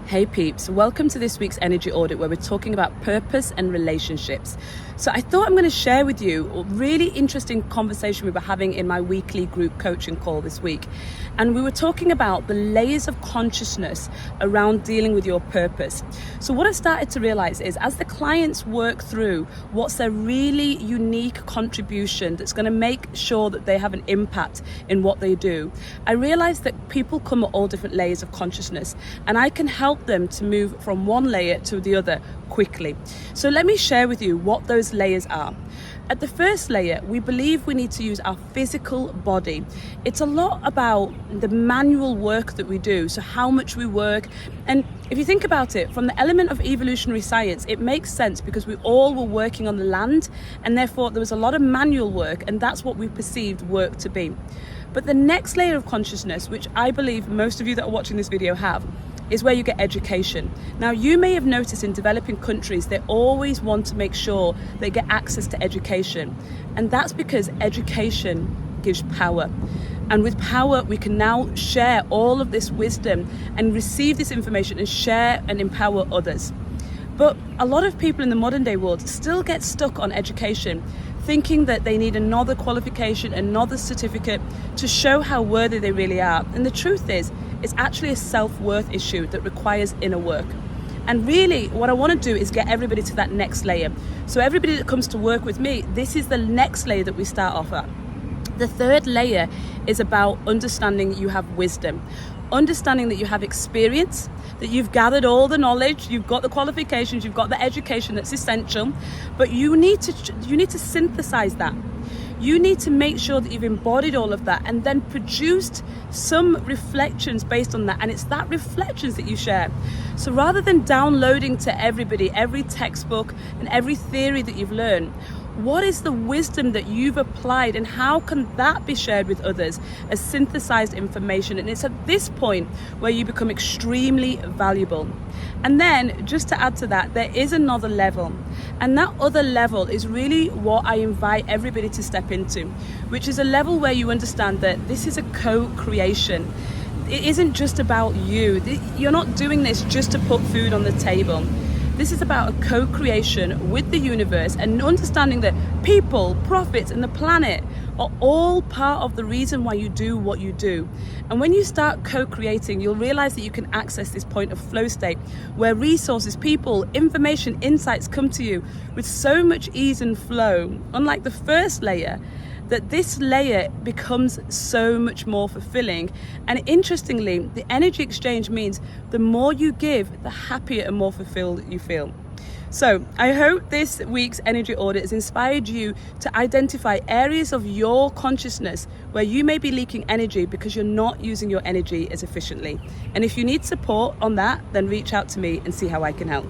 Hey peeps, welcome to this week's energy audit where we're talking about purpose and relationships. So I thought I'm going to share with you a really interesting conversation we were having in my weekly group coaching call this week. And we were talking about the layers of consciousness around dealing with your purpose. So what I've started to realize is as the clients work through what's their really unique contribution that's going to make sure that they have an impact in what they do, I realized that people come at all different layers of consciousness and I can help them to move from one layer to the other quickly. So let me share with you what those layers are. At the first layer, we believe we need to use our physical body. It's a lot about the manual work that we do, so how much we work. And if you think about it, from the element of evolutionary science, it makes sense because we all were working on the land and therefore there was a lot of manual work, and that's what we perceived work to be. But the next layer of consciousness, which I believe most of you that are watching this video have, is where you get education. Now, you may have noticed in developing countries, they always want to make sure they get access to education. And that's because education gives power. And with power, we can now share all of this wisdom and receive this information and share and empower others. But a lot of people in the modern day world still get stuck on education, thinking that they need another qualification, another certificate to show how worthy they really are. And the truth is, it's actually a self-worth issue that requires inner work. And really, what I want to do is get everybody to that next layer. So everybody that comes to work with me, this is the next layer that we start off at. The third layer is about understanding you have wisdom, understanding that you have experience, that you've gathered all the knowledge, you've got the qualifications, you've got the education that's essential, but you need to synthesize that. You need to make sure that you've embodied all of that and then produced some reflections based on that. And it's that reflections that you share. So rather than downloading to everybody every textbook and every theory that you've learned, what is the wisdom that you've applied and how can that be shared with others as synthesized information? And it's at this point where you become extremely valuable. And then just to add to that, there is another level. And that other level is really what I invite everybody to step into, which is a level where you understand that this is a co-creation. It isn't just about you. You're not doing this just to put food on the table. This is about a co-creation with the universe and understanding that people, profits, and the planet are all part of the reason why you do what you do. And when you start co-creating, you'll realize that you can access this point of flow state where resources, people, information, insights come to you with so much ease and flow. Unlike the first layer, that this layer becomes so much more fulfilling. And interestingly, the energy exchange means the more you give, the happier and more fulfilled you feel. So I hope this week's energy audit has inspired you to identify areas of your consciousness where you may be leaking energy because you're not using your energy as efficiently. And if you need support on that, then reach out to me and see how I can help.